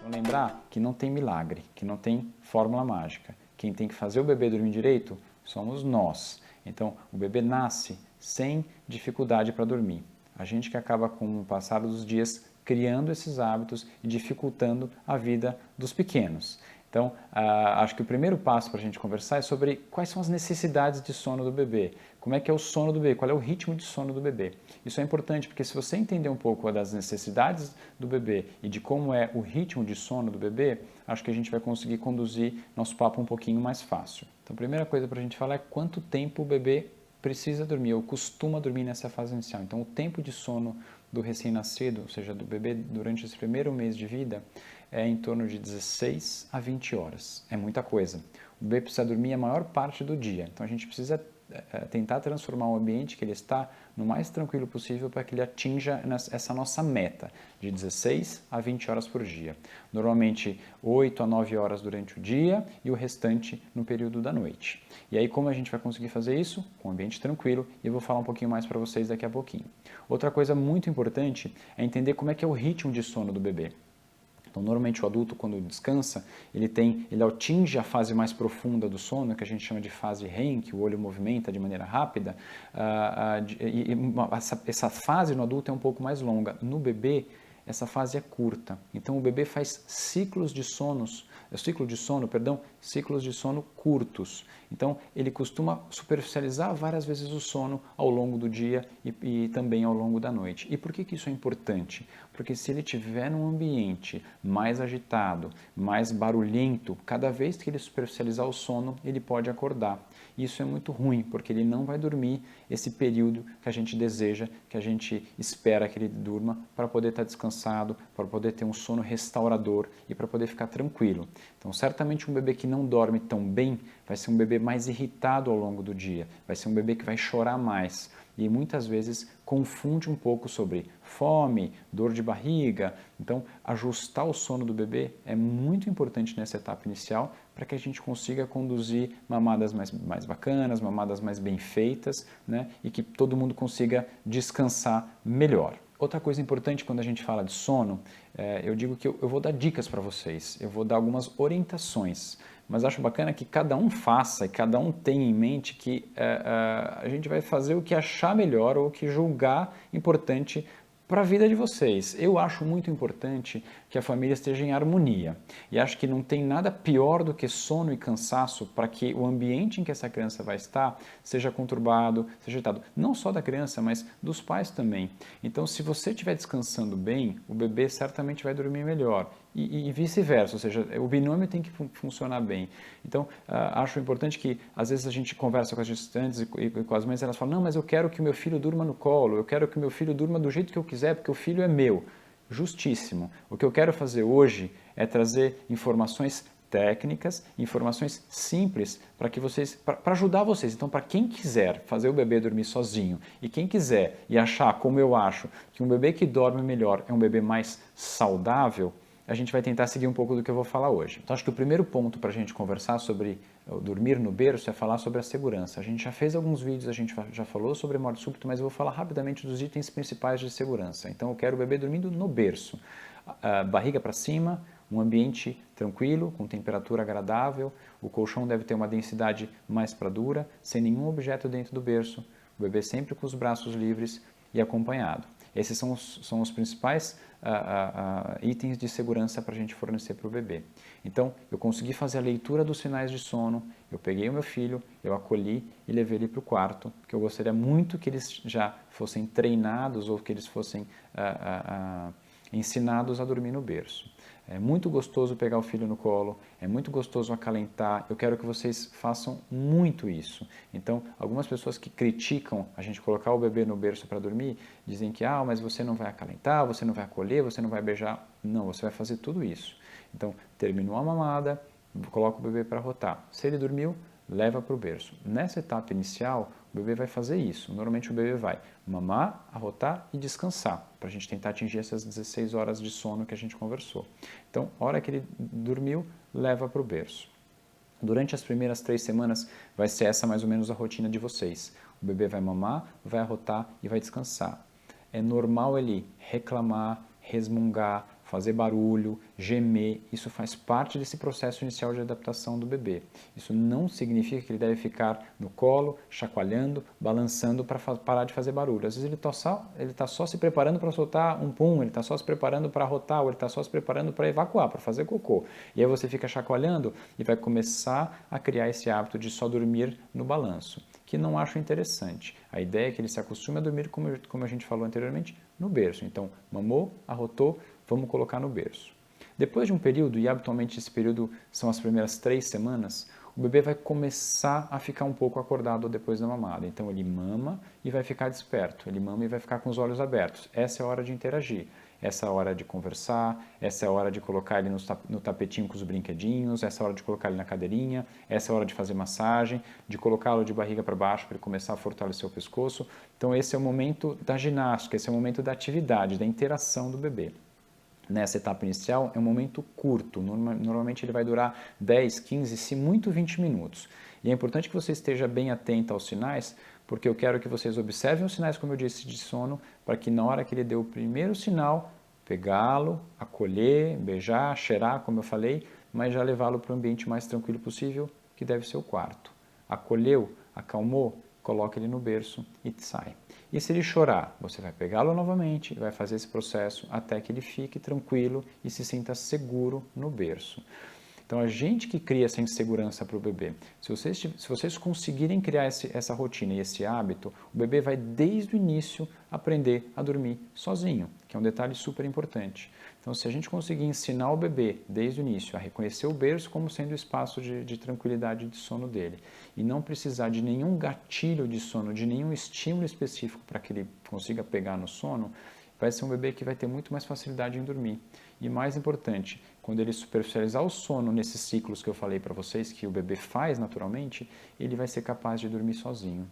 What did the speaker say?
Então, lembrar que não tem milagre, que não tem fórmula mágica. Quem tem que fazer o bebê dormir direito somos nós. Então, o bebê nasce sem dificuldade para dormir. A gente que acaba, com o passar dos dias, criando esses hábitos e dificultando a vida dos pequenos. Então, acho que o primeiro passo para a gente conversar é sobre quais são as necessidades de sono do bebê. Como é que é o sono do bebê? Qual é o ritmo de sono do bebê? Isso é importante porque se você entender um pouco das necessidades do bebê e de como é o ritmo de sono do bebê, acho que a gente vai conseguir conduzir nosso papo um pouquinho mais fácil. Então, a primeira coisa para a gente falar é quanto tempo o bebê precisa dormir ou costuma dormir nessa fase inicial. Então, o tempo de sono do recém-nascido, ou seja, do bebê durante esse primeiro mês de vida, é em torno de 16 a 20 horas. É muita coisa. O bebê precisa dormir a maior parte do dia. Então, a gente precisa tentar transformar o ambiente que ele está no mais tranquilo possível para que ele atinja essa nossa meta de 16 a 20 horas por dia. Normalmente 8 a 9 horas durante o dia e o restante no período da noite. E aí como a gente vai conseguir fazer isso? Com um ambiente tranquilo, e eu vou falar um pouquinho mais para vocês daqui a pouquinho. Outra coisa muito importante é entender como é que é o ritmo de sono do bebê. Então, normalmente o adulto, quando descansa, ele atinge a fase mais profunda do sono, que a gente chama de fase REM, que o olho movimenta de maneira rápida, essa fase no adulto é um pouco mais longa. No bebê, essa fase é curta. Então, o bebê faz ciclos de sono curtos. Então, ele costuma superficializar várias vezes o sono ao longo do dia e também ao longo da noite. E por que isso é importante? Porque se ele estiver num ambiente mais agitado, mais barulhento, cada vez que ele superficializar o sono, ele pode acordar. Isso é muito ruim, porque ele não vai dormir esse período que a gente deseja, que a gente espera que ele durma para poder estar descansado, para poder ter um sono restaurador e para poder ficar tranquilo. Então, certamente um bebê que não dorme tão bem vai ser um bebê mais irritado ao longo do dia, vai ser um bebê que vai chorar mais e muitas vezes confunde um pouco sobre fome, dor de barriga. Então, ajustar o sono do bebê é muito importante nessa etapa inicial para que a gente consiga conduzir mamadas mais bacanas, mamadas mais bem feitas, né? E que todo mundo consiga descansar melhor. Outra coisa importante quando a gente fala de sono, eu digo que eu vou dar dicas para vocês, eu vou dar algumas orientações, mas acho bacana que cada um faça e cada um tenha em mente que a gente vai fazer o que achar melhor ou o que julgar importante para a vida de vocês. Eu acho muito importante que a família esteja em harmonia e acho que não tem nada pior do que sono e cansaço para que o ambiente em que essa criança vai estar seja conturbado, seja agitado. Não só da criança, mas dos pais também. Então, se você estiver descansando bem, o bebê certamente vai dormir melhor e vice-versa, ou seja, o binômio tem que funcionar bem. Então, acho importante que, às vezes, a gente conversa com as gestantes e com as mães, elas falam, não, mas eu quero que o meu filho durma no colo, eu quero que o meu filho durma do jeito que eu quiser, porque o filho é meu. Justíssimo. O que eu quero fazer hoje é trazer informações técnicas, informações simples para que vocês, para ajudar vocês. Então, para quem quiser fazer o bebê dormir sozinho e quem quiser e achar, como eu acho, que um bebê que dorme melhor é um bebê mais saudável, a gente vai tentar seguir um pouco do que eu vou falar hoje. Então, acho que o primeiro ponto para a gente conversar sobre dormir no berço é falar sobre a segurança. A gente já fez alguns vídeos, a gente já falou sobre morte súbita, mas eu vou falar rapidamente dos itens principais de segurança. Então, eu quero o bebê dormindo no berço, barriga para cima, um ambiente tranquilo, com temperatura agradável, o colchão deve ter uma densidade mais para dura, sem nenhum objeto dentro do berço, o bebê sempre com os braços livres e acompanhado. Esses são os principais itens de segurança para a gente fornecer para o bebê. Então, eu consegui fazer a leitura dos sinais de sono, eu peguei o meu filho, eu acolhi e levei ele para o quarto, porque eu gostaria muito que eles já fossem treinados ou que eles fossem ensinados a dormir no berço. É muito gostoso pegar o filho no colo, é muito gostoso acalentar, eu quero que vocês façam muito isso. Então, algumas pessoas que criticam a gente colocar o bebê no berço para dormir, dizem que, mas você não vai acalentar, você não vai acolher, você não vai beijar. Não, você vai fazer tudo isso. Então, terminou a mamada, coloca o bebê para rotar. Se ele dormiu, leva para o berço. Nessa etapa inicial, o bebê vai fazer isso. Normalmente o bebê vai mamar, arrotar e descansar, para a gente tentar atingir essas 16 horas de sono que a gente conversou. Então, a hora que ele dormiu, leva para o berço. Durante as primeiras 3 semanas, vai ser essa mais ou menos a rotina de vocês. O bebê vai mamar, vai arrotar e vai descansar. É normal ele reclamar, resmungar, fazer barulho, gemer, isso faz parte desse processo inicial de adaptação do bebê. Isso não significa que ele deve ficar no colo, chacoalhando, balançando para parar de fazer barulho. Às vezes ele está só se preparando para soltar um pum, ele está só se preparando para arrotar, ou ele está só se preparando para evacuar, para fazer cocô. E aí você fica chacoalhando e vai começar a criar esse hábito de só dormir no balanço, que não acho interessante. A ideia é que ele se acostume a dormir, como a gente falou anteriormente, no berço. Então, mamou, arrotou, vamos colocar no berço. Depois de um período, e habitualmente esse período são as primeiras 3 semanas, o bebê vai começar a ficar um pouco acordado depois da mamada. Então ele mama e vai ficar desperto, ele mama e vai ficar com os olhos abertos. Essa é a hora de interagir, essa é a hora de conversar, essa é a hora de colocar ele no tapetinho com os brinquedinhos, essa é a hora de colocar ele na cadeirinha, essa é a hora de fazer massagem, de colocá-lo de barriga para baixo para ele começar a fortalecer o pescoço. Então esse é o momento da ginástica, esse é o momento da atividade, da interação do bebê. Nessa etapa inicial é um momento curto, normalmente ele vai durar 10, 15, se muito 20 minutos. E é importante que você esteja bem atento aos sinais, porque eu quero que vocês observem os sinais, como eu disse, de sono, para que na hora que ele deu o primeiro sinal, pegá-lo, acolher, beijar, cheirar, como eu falei, mas já levá-lo para o ambiente mais tranquilo possível, que deve ser o quarto. Acolheu, acalmou, coloca ele no berço e sai. E se ele chorar, você vai pegá-lo novamente e vai fazer esse processo até que ele fique tranquilo e se sinta seguro no berço. Então, a gente que cria essa insegurança para o bebê, se vocês conseguirem criar essa rotina e esse hábito, o bebê vai desde o início aprender a dormir sozinho, que é um detalhe super importante. Então, se a gente conseguir ensinar o bebê desde o início a reconhecer o berço como sendo o espaço de tranquilidade de sono dele e não precisar de nenhum gatilho de sono, de nenhum estímulo específico para que ele consiga pegar no sono, vai ser um bebê que vai ter muito mais facilidade em dormir. E mais importante, quando ele superficializar o sono nesses ciclos que eu falei para vocês, que o bebê faz naturalmente, ele vai ser capaz de dormir sozinho.